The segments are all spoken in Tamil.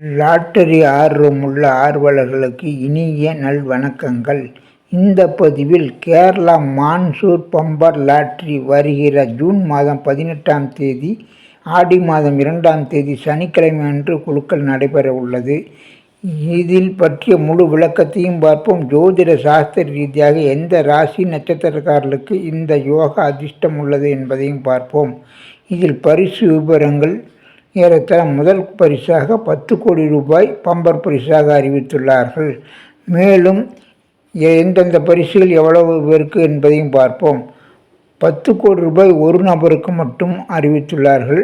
லாட்டரி ஆர்வமுள்ள ஆர்வலர்களுக்கு இனிய நல்வணக்கங்கள். இந்த பதிவில் கேரளா மான்சூன் பம்பர் லாட்டரி வருகிற ஜூன் மாதம் 18ஆம் தேதி ஆடி மாதம் 2ஆம் தேதி சனிக்கிழமை அன்று குலுக்கல் நடைபெற உள்ளது. இதில் பற்றிய முழு விளக்கத்தையும் பார்ப்போம். ஜோதிட சாஸ்திர ரீதியாக எந்த ராசி நட்சத்திரக்காரர்களுக்கு இந்த யோக அதிர்ஷ்டம் உள்ளது என்பதையும் பார்ப்போம். இதில் பரிசு விவரங்கள் ஏறத்தாழ முதல் பரிசாக 10 கோடி ரூபாய் பம்பர் பரிசாக அறிவித்துள்ளார்கள். மேலும் எந்தெந்த பரிசுகள் எவ்வளவு பேருக்கு என்பதையும் பார்ப்போம். 10 கோடி ரூபாய் ஒரு நபருக்கு மட்டும் அறிவித்துள்ளார்கள்.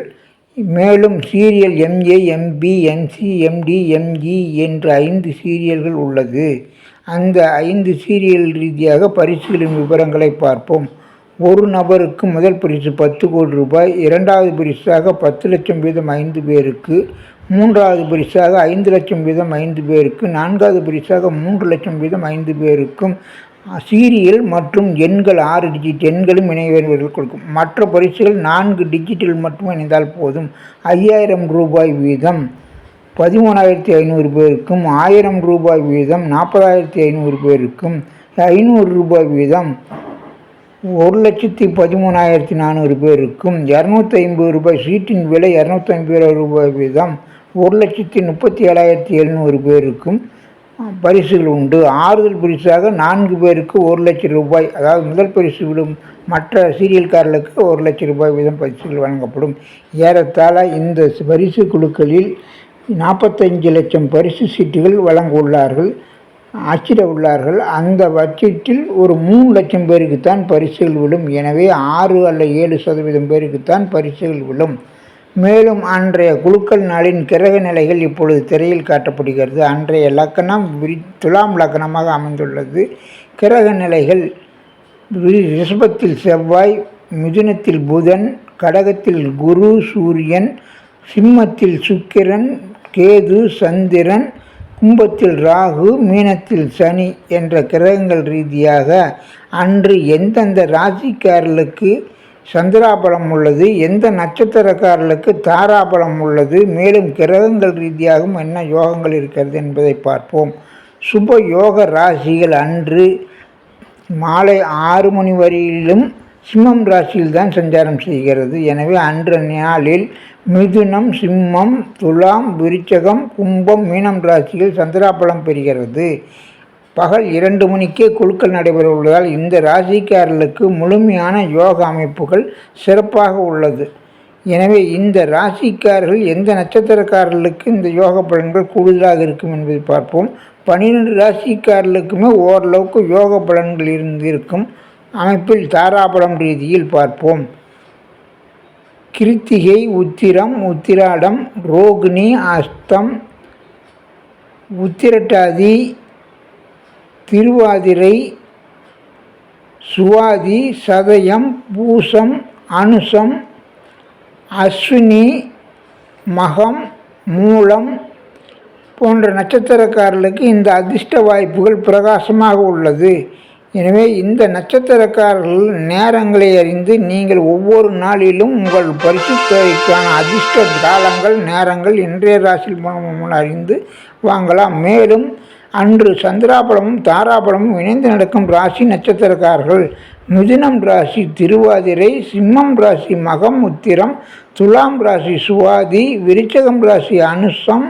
மேலும் serial MA, MB, MC, MD, ME என்ற 5 சீரியல்கள் உள்ளது. அந்த 5 சீரியல் ரீதியாக பரிசுகளின் விவரங்களை பார்ப்போம். ஒரு நபருக்கு முதல் பரிசு 10 கோடி ரூபாய், இரண்டாவது பரிசாக 10 லட்சம் வீதம் 5 பேருக்கு, மூன்றாவது பரிசாக 5 லட்சம் வீதம் 5 பேருக்கு, நான்காவது பரிசாக 3 லட்சம் வீதம் 5 பேருக்கும் சீரியல் மற்றும் எண்கள் 6 டிஜிட் எண்களும் இணைவர்கள் கொடுக்கும். மற்ற பரிசுகள் 4 டிஜிட்டில் மட்டும் இணைந்தால் போதும். 5000 ரூபாய் வீதம் 13,500 பேருக்கும், 1000 ரூபாய் வீதம் 40,500 பேருக்கும், 500 ரூபாய் வீதம் 1,13,400 பேருக்கும், 250 ரூபாய் சீட்டின் விலை 250 ரூபாய் வீதம் 1,37,700 பேருக்கும் பரிசுகள் உண்டு. ஆறுதல் பரிசாக 4 பேருக்கு 1 லட்சம் ரூபாய், அதாவது முதல் பரிசு விடும் மற்ற சீரியல்காரர்களுக்கு 1 லட்சம் ரூபாய் வீதம் பரிசுகள் வழங்கப்படும். ஏறத்தாழ இந்த பரிசு குழுக்களில் 45 லட்சம் பரிசு சீட்டுகள் வழங்க உள்ளார்கள், அச்சிட உள்ளார்கள். அந்த பட்ஜெட்டில் ஒரு 3 லட்சம் பேருக்குத்தான் பரிசுகள் விழும். எனவே 6 அல்ல 7% பேருக்குத்தான் பரிசுகள் விழும். மேலும் அன்றைய குலுக்கல் நாளின் கிரக நிலைகள் இப்பொழுது திரையில் காட்டப்படுகிறது. அன்றைய லக்னம் துலாம் லக்னமாக அமைந்துள்ளது. கிரக நிலைகள்: ரிஷபத்தில் செவ்வாய், மிதுனத்தில் புதன், கடகத்தில் குரு சூரியன், சிம்மத்தில் சுக்கிரன், கேது, சந்திரன், கும்பத்தில் ராகு, மீனத்தில் சனி என்ற கிரகங்கள் ரீதியாக அன்று எந்தெந்த ராசிக்காரர்களுக்கு சந்திராபலம் உள்ளது, எந்த நட்சத்திரக்காரர்களுக்கு தாராபலம் உள்ளது, மேலும் கிரகங்கள் ரீதியாகவும் என்ன யோகங்கள் இருக்கிறது என்பதை பார்ப்போம். சுப யோக ராசிகள் அன்று மாலை 6 மணி வரையிலும் சிம்மம் ராசியில்தான் சஞ்சாரம் செய்கிறது. எனவே அன்ற நாளில் மிதுனம், சிம்மம், துலாம், விருச்சகம், கும்பம், மீனம் ராசியில் சந்திராபலம் பெறுகிறது. பகல் 2 மணிக்கே குலுக்கல் நடைபெற உள்ளதால் இந்த ராசிக்காரர்களுக்கு முழுமையான யோக அமைப்புகள் சிறப்பாக உள்ளது. எனவே இந்த ராசிக்காரர்கள் எந்த நட்சத்திரக்காரர்களுக்கு இந்த யோக பலன்கள் கூடுதலாக இருக்கும் என்பதை பார்ப்போம். 12 ராசிக்காரர்களுக்குமே ஓரளவுக்கு யோக பலன்கள் இருக்கும் அமைப்பில் தாராபலம் ரீதியில் பார்ப்போம். கிருத்திகை, உத்திரம், உத்திராடம், ரோகிணி, அஸ்தம், உத்திரட்டாதி, திருவாதிரை, சுவாதி, சதயம், பூசம், அனுசம், அஸ்வினி, மகம், மூலம் போன்ற நட்சத்திரக்காரர்களுக்கு இந்த அதிர்ஷ்ட வாய்ப்புகள் பிரகாசமாக உள்ளது. எனவே இந்த நட்சத்திரக்காரர்கள் நேரங்களை அறிந்து நீங்கள் ஒவ்வொரு நாளிலும் உங்கள் பரிசுத்தொகைக்கான அதிர்ஷ்ட காலங்கள், நேரங்கள் இன்றைய ராசியில் மூலம் அறிந்து வாங்கலாம். மேலும் அன்று சந்திராபலமும் தாராபலமும் இணைந்து நடக்கும் ராசி நட்சத்திரக்காரர்கள்: மிதுனம் ராசி திருவாதிரை, சிம்மம் ராசி மகம் உத்திரம், துலாம் ராசி சுவாதி, விருச்சகம் ராசி அனுசம்,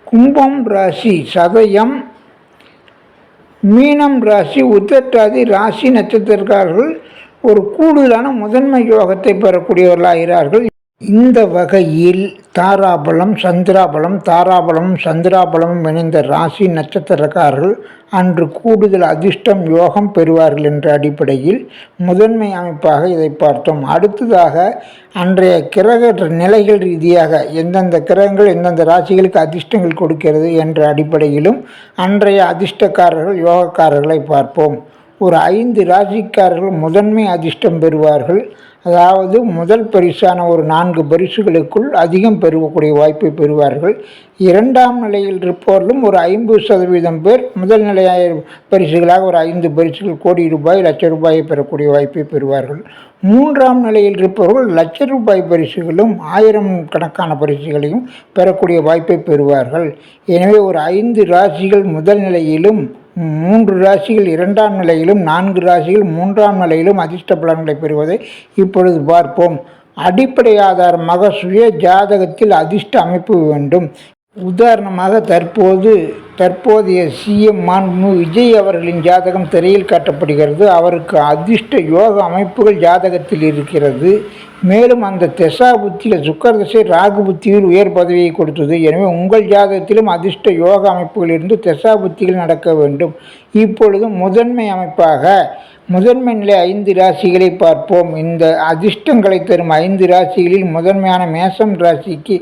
கும்பம் ராசி சதயம், மீனம் ராசி உத்திரட்டாதி ராசி நட்சத்திரக்காரர்கள் ஒரு கூடுதலான முதன்மை யோகத்தை பெறக்கூடியவர்களாகிறார்கள். இந்த வகையில் தாராபலம், சந்திராபலம், தாராபலமும் சந்திராபலமும் இணைந்த ராசி நட்சத்திரக்காரர்கள் அன்று கூடுதல் அதிர்ஷ்டம் யோகம் பெறுவார்கள் என்ற அடிப்படையில் முதன்மை அமைப்பாக இதை பார்த்தோம். அடுத்ததாக அன்றைய கிரக நிலைகள் ரீதியாக எந்தெந்த கிரகங்கள் எந்தெந்த ராசிகளுக்கு அதிர்ஷ்டங்கள் கொடுக்கிறது என்ற அடிப்படையிலும் அன்றைய அதிர்ஷ்டக்காரர்கள் யோகக்காரர்களை பார்ப்போம். ஒரு 5 ராசிக்காரர்கள் முதன்மை அதிர்ஷ்டம் பெறுவார்கள். அதாவது முதல் பரிசான ஒரு 4 பரிசுகளுக்குள் அதிகம் பெறக்கூடிய வாய்ப்பை பெறுவார்கள். இரண்டாம் நிலையில் இருப்பவர்களும் ஒரு 50% பேர் முதல் நிலைய பரிசுகளாக ஒரு 5 பரிசுகள் கோடி ரூபாய், லட்ச ரூபாயை பெறக்கூடிய வாய்ப்பை பெறுவார்கள். மூன்றாம் நிலையில் இருப்பவர்கள் லட்ச ரூபாய் பரிசுகளும் 1000 கணக்கான பரிசுகளையும் பெறக்கூடிய வாய்ப்பை பெறுவார்கள். எனவே ஒரு 5 ராசிகள் முதல் நிலையிலும், 3 ராசிகள் இரண்டாம் நிலையிலும், 4 ராசிகள் மூன்றாம் நிலையிலும் அதிர்ஷ்ட பலன்களை பெறுவதை இப்பொழுது பார்ப்போம். அடிப்படை ஆதாரமாக சுய ஜாதகத்தில் அதிர்ஷ்ட அமைப்பு வேண்டும். உதாரணமாக தற்போதைய சிஎம் மாண்பு விஜய் அவர்களின் ஜாதகம் திரையில் காட்டப்படுகிறது. அவருக்கு அதிர்ஷ்ட யோக அமைப்புகள் ஜாதகத்தில் இருக்கிறது. மேலும் அந்த திசா புத்தியில் சுக்கர திசை ராகு புத்தியில் உயர் பதவியை கொடுத்தது. எனவே உங்கள் ஜாதகத்திலும் அதிர்ஷ்ட யோக அமைப்புகள் இருந்து திசா புத்திகள் நடக்க வேண்டும். இப்பொழுது முதன்மை அமைப்பாக முதன்மை நிலை 5 ராசிகளை பார்ப்போம். இந்த அதிர்ஷ்டங்களை தரும் 5 ராசிகளில் முதன்மையான மேசம் ராசிக்கு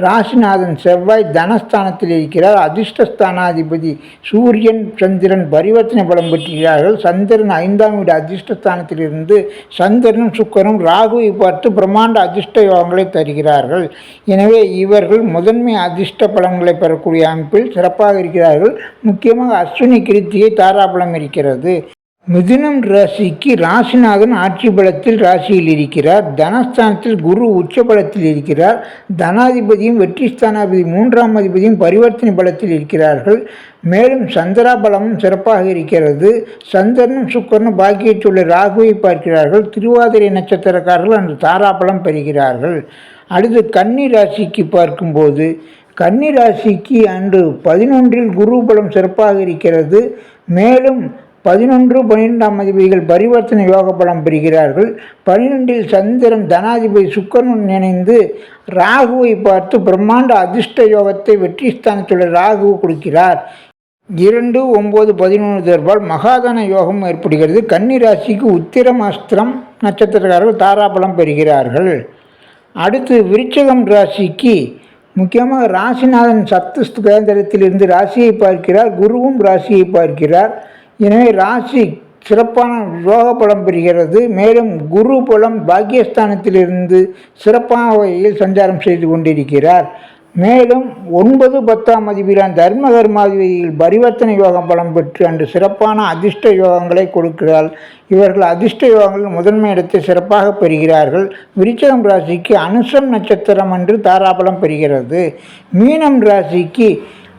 ராசிநாதன் செவ்வாய் தனஸ்தானத்தில் இருக்கிறார். அதிர்ஷ்டஸ்தானாதிபதி சூரியன் சந்திரன் பரிவர்த்தனை பலம் பெற்றுகிறார்கள். சந்திரன் 5ஆம் வீடு அதிர்ஷ்டஸ்தானத்தில் இருந்து சந்திரனும் சுக்கரனும் ராகுவை பார்த்து பிரம்மாண்ட அதிர்ஷ்ட யோகங்களை தருகிறார்கள். எனவே இவர்கள் முதன்மை அதிர்ஷ்ட பலன்களை பெறக்கூடிய அமைப்பில் சிறப்பாக இருக்கிறார்கள். முக்கியமாக அஸ்வினி கிருத்திகை தாராபலம் இருக்கிறது. மிதுனம் ராசிக்கு ராசிநாதன் ஆட்சி பலத்தில் ராசியில் இருக்கிறார். தனஸ்தானத்தில் குரு உச்ச பலத்தில் இருக்கிறார். தனாதிபதியும் வெற்றி ஸ்தானாதிபதி 3ஆம் அதிபதியும் பரிவர்த்தனை பலத்தில் இருக்கிறார்கள். மேலும் சந்திரா பலமும் சிறப்பாக இருக்கிறது. சந்திரனும் சுக்கரனும் பாக்கியத்துள்ள ராகுவை பார்க்கிறார்கள். திருவாதிரை நட்சத்திரக்காரர்கள் அன்று தாராபலம் பெறுகிறார்கள். அடுத்து கன்னி ராசிக்கு பார்க்கும்போது கன்னி ராசிக்கு அன்று 11இல் குரு பலம் சிறப்பாக இருக்கிறது. மேலும் 11, 12ஆம் அதிபதிகள் பரிவர்த்தனை யோக பலம் பெறுகிறார்கள். 12இல் சந்திரன் தனாதிபதி சுக்கரனுடன் இணைந்து ராகுவை பார்த்து பிரம்மாண்ட அதிர்ஷ்ட யோகத்தை வெற்றி ஸ்தானத்துள்ள ராகு கொடுக்கிறார். 2, 9, 11 தொடர்பால் மகாதன யோகம் ஏற்படுகிறது. கன்னி ராசிக்கு உத்திரம் அஸ்திரம் நட்சத்திரக்காரர்கள் தாராபலம் பெறுகிறார்கள். அடுத்து விருச்சிகம் ராசிக்கு முக்கியமாக ராசிநாதன் சப்த கேந்திரத்திலிருந்து ராசியை பார்க்கிறார். குருவும் ராசியை பார்க்கிறார். எனவே ராசி சிறப்பான யோக பலம் பெறுகிறது. மேலும் குரு பலம் பாக்கியஸ்தானத்திலிருந்து சிறப்பான வகையில் சஞ்சாரம் செய்து கொண்டிருக்கிறார். மேலும் 9, 10ஆம் அதிபதியான தர்ம கர்மாதிபதியில் பரிவர்த்தனை யோகம் பலம் பெற்று அன்று சிறப்பான அதிர்ஷ்ட யோகங்களை கொடுக்கிறார். இவர்கள் அதிர்ஷ்ட யோகங்கள் முதன்மை இடத்தை சிறப்பாக பெறுகிறார்கள். விருச்சிகம் ராசிக்கு அனுசம் நட்சத்திரம் அன்று தாராபலம் பெறுகிறது. மீனம் ராசிக்கு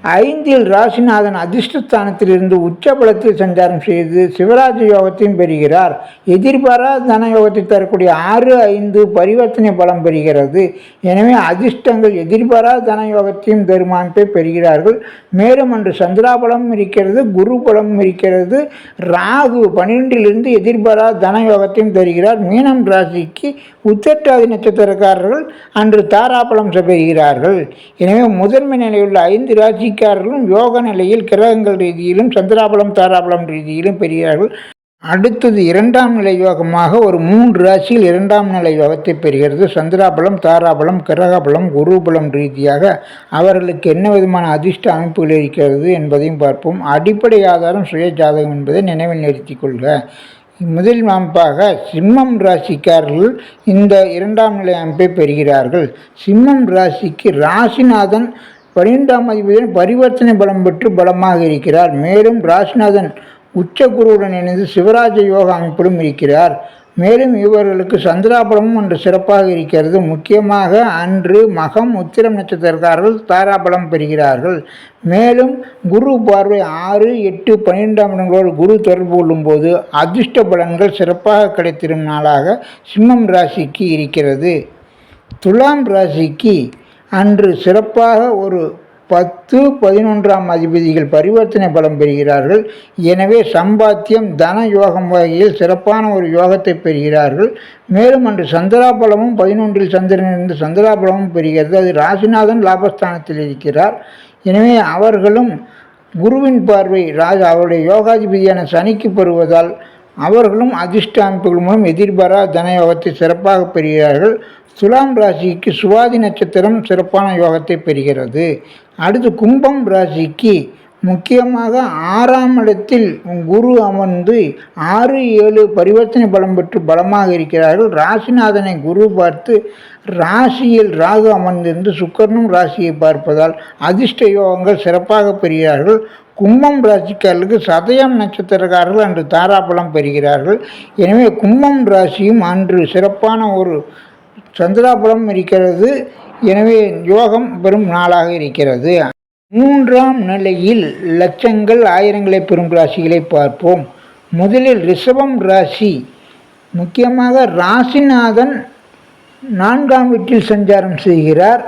5இல் ராசிநாதன் அதிர்ஷ்டஸ்தானத்திலிருந்து உச்சபலத்தில் சஞ்சாரம் செய்து சிவராஜ யோகத்தையும் பெறுகிறார். எதிர்பாராத தன யோகத்தை தரக்கூடிய 6, 5 பரிவர்த்தனை பலம் பெறுகிறது. எனவே அதிர்ஷ்டங்கள் எதிர்பாராத தன யோகத்தையும் தரும் அமைப்பை பெறுகிறார்கள். மேலும் அன்று சந்திராபலம் இருக்கிறது, குரு பலம் இருக்கிறது. ராகு 12இலிருந்து எதிர்பாராத தன யோகத்தையும் தருகிறார். மீனம் ராசிக்கு உத்திரட்டாதி நட்சத்திரக்காரர்கள் அன்று தாராபலம் பெறுகிறார்கள். எனவே முதன்மை நிலையுள்ள 5 ராசிக்காரர்களும் யோக நிலையில் கிரகங்கள் ரீதியிலும் சந்திராபலம் தாராபலம் ரீதியிலும் பெறுகிறார்கள். அடுத்தது 2ஆம் நிலை யோகமாக ஒரு 3 ராசியில் 2ஆம் நிலை யோகத்தை பெறுகிறது. சந்திராபலம் தாராபலம் கிரகபலம் குருபலம் ரீதியாக அவர்களுக்கு என்ன விதமான அதிர்ஷ்ட அமைப்புகள் இருக்கிறது என்பதையும் பார்ப்போம். அடிப்படை ஆதாரம் சுய ஜாதகம் என்பதை நினைவில் நிறுத்திக் கொள்க. முதல் அமைப்பாக சிம்மம் ராசிக்காரர்கள் இந்த 2ஆம் நிலை அமைப்பை பெறுகிறார்கள். சிம்மம் ராசிக்கு ராசிநாதன் 12ஆம் அதிபதியுடன் பரிவர்த்தனை பலம் பெற்று பலமாக இருக்கிறார். மேலும் ராசிநாதன் உச்ச குருவுடன் இணைந்து சிவராஜ யோக அமைப்பிலும் இருக்கிறார். மேலும் இவர்களுக்கு சந்திராபலமும் அன்று சிறப்பாக இருக்கிறது. முக்கியமாக அன்று மகம் உத்திரம் நட்சத்திரக்காரர்கள் தாராபலம் பெறுகிறார்கள். மேலும் குரு பார்வை 6, 8, 12ஆம் இடங்களோடு குரு தொடர்பு கொள்ளும்போது அதிர்ஷ்ட பலன்கள் சிறப்பாக கிடைத்திடும் நாளாக சிம்மம் ராசிக்கு இருக்கிறது. துலாம் ராசிக்கு அன்று சிறப்பாக ஒரு 10, 11ஆம் அதிபதிகள் பரிவர்த்தனை பலம் பெறுகிறார்கள். எனவே சம்பாத்தியம் தன யோகம் வகையில் சிறப்பான ஒரு யோகத்தை பெறுகிறார்கள். மேலும் அன்று சந்திராபலமும் 11இல் சந்திரனிலிருந்து சந்திராபலமும் பெறுகிறது. அது ராசிநாதன் லாபஸ்தானத்தில் இருக்கிறார். எனவே அவர்களும் குருவின் பார்வை அவருடைய யோகாதிபதியான சனிக்கு பெறுவதால் அவர்களும் அதிர்ஷ்ட அமைப்புகள் மூலம் எதிர்பாராத தன யோகத்தை சிறப்பாக பெறுகிறார்கள். துலாம் ராசிக்கு சுவாதி நட்சத்திரம் சிறப்பான யோகத்தை பெறுகிறது. அடுத்து கும்பம் ராசிக்கு முக்கியமாக 6ஆம் இடத்தில் குரு அமர்ந்து 6-7 பரிவர்த்தனை பலம் பெற்று பலமாக இருக்கிறார்கள். ராசிநாதனை குரு பார்த்து ராசியில் ராகு அமர்ந்திருந்து சுக்கிரனும் ராசியை பார்ப்பதால் அதிர்ஷ்ட யோகங்கள் சிறப்பாக பெறுகிறார்கள். கும்பம் ராசிக்காரர்களுக்கு சதயம் நட்சத்திரக்காரர்கள் அன்று தாராபலம் பெறுகிறார்கள். எனவே கும்பம் ராசியும் அன்று சிறப்பான ஒரு சந்திராபலம் இருக்கிறது. எனவே யோகம் பெறும் நாளாக இருக்கிறது. 3ஆம் நிலையில் லட்சங்கள் ஆயிரங்களை பெறும் ராசிகளை பார்ப்போம். முதலில் ரிஷபம் ராசி. முக்கியமாக ராசிநாதன் 4ஆம் வீட்டில் சஞ்சாரம் செய்கிறார்.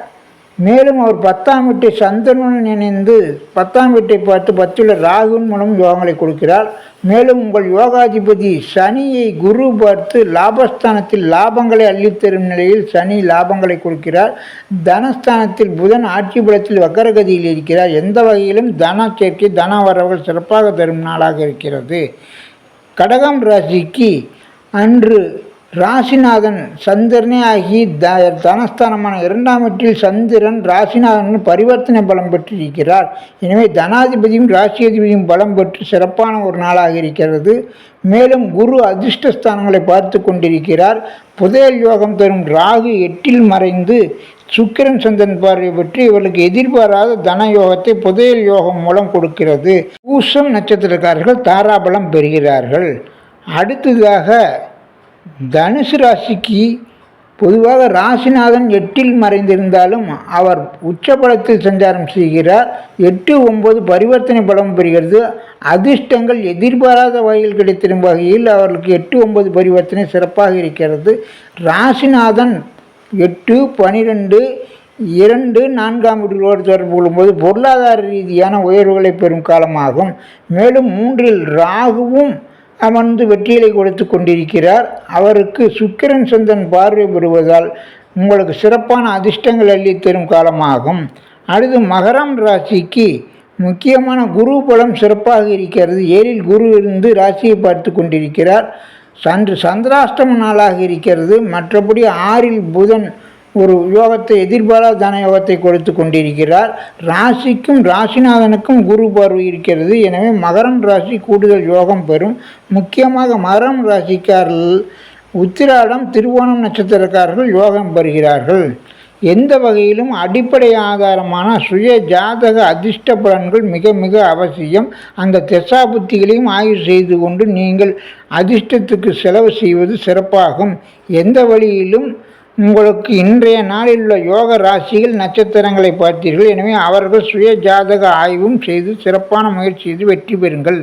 மேலும் அவர் 10ஆம் வீட்டை சந்திரனுடன் இணைந்து 10ஆம் வீட்டை பார்த்து 10ல் ராகுவின் மூலம் யோகங்களை கொடுக்கிறார். மேலும் உங்கள் யோகாதிபதி சனியை குரு பார்த்து லாபஸ்தானத்தில் லாபங்களை அள்ளித்தரும் நிலையில் சனி லாபங்களை கொடுக்கிறார். தனஸ்தானத்தில் புதன் ஆட்சி பலத்தில் வக்கரகதியில் இருக்கிறார். எந்த வகையிலும் தன சேர்க்கை தன வரவுகள் சிறப்பாக தரும் நாளாக இருக்கிறது. கடகம் ராசிக்கு அன்று ராசிநாதன் சந்திரனே ஆகி தனஸ்தானமான 2ஆம் வீட்டில் சந்திரன் ராசிநாதன் பரிவர்த்தனை பலம் பெற்றிருக்கிறார். எனவே தனாதிபதியும் ராசியாதிபதியும் பலம் பெற்று சிறப்பான ஒரு நாளாக இருக்கிறது. மேலும் குரு அதிர்ஷ்டஸ்தானங்களை பார்த்து கொண்டிருக்கிறார். புதையல் யோகம் தரும் ராகு 8இல் மறைந்து சுக்கிரன் சந்திரன் பார்வை பெற்று இவர்களுக்கு எதிர்பாராத தன யோகத்தை புதையல் யோகம் மூலம் கொடுக்கிறது. பூசம் நட்சத்திரக்காரர்கள் தாராபலம் பெறுகிறார்கள். அடுத்ததாக தனுசு ராசிக்கு பொதுவாக ராசிநாதன் 8இல் மறைந்திருந்தாலும் அவர் உச்சபலத்தில் சஞ்சாரம் செய்கிறார். 8-9 பரிவர்த்தனை பலம் பெறுகிறது. அதிர்ஷ்டங்கள் எதிர்பாராத வகையில் கிடைத்திடும் வகையில் அவர்களுக்கு 8-9 பரிவர்த்தனை சிறப்பாக இருக்கிறது. ராசிநாதன் 8, 12, 2, 4ஆம் வீடுகளோடு தொடர்பு கொள்ளும்போது பொருளாதார ரீதியான உயர்வுகளை பெறும் காலமாகும். மேலும் 3இல் ராகுவும் அமர்ந்து வெற்றிகளை கொடுத்து கொண்டிருக்கிறார். அவருக்கு சுக்கிரன் சந்திரன் பார்வை பெறுவதால் உங்களுக்கு சிறப்பான அதிர்ஷ்டங்கள் அள்ளித்தரும் காலமாகும். அடுத்து மகரம் ராசிக்கு முக்கியமான குரு பலம் சிறப்பாக இருக்கிறது. 7இல் குரு இருந்து ராசியை பார்த்து கொண்டிருக்கிறார். சந்திராஷ்டம நாளாக இருக்கிறது. மற்றபடி 6இல் புதன் ஒரு யோகத்தை எதிர்பாராத தன யோகத்தை கொடுத்து கொண்டிருக்கிறார். ராசிக்கும் ராசிநாதனுக்கும் குரு பார்வை இருக்கிறது. எனவே மகரம் ராசி கூடுதல் யோகம் பெறும். முக்கியமாக மகரம் ராசிக்காரர்கள் உத்திராடம் திருவோணம் நட்சத்திரக்காரர்கள் யோகம் பெறுகிறார்கள். எந்த வகையிலும் அடிப்படை ஆதாரமான சுய ஜாதக அதிர்ஷ்ட பலன்கள் மிக மிக அவசியம். அந்த திசா புத்திகளையும் ஆய்வு செய்து கொண்டு நீங்கள் அதிர்ஷ்டத்துக்கு செலவு செய்வது சிறப்பாகும். எந்த வழியிலும் உங்களுக்கு இன்றைய நாளில் உள்ள யோக ராசிகள் நட்சத்திரங்களை பார்த்தீர்கள். எனவே அவர்கள் சுய ஜாதக ஆய்வும் செய்து சிறப்பான முயற்சி செய்து வெற்றி பெறுங்கள்.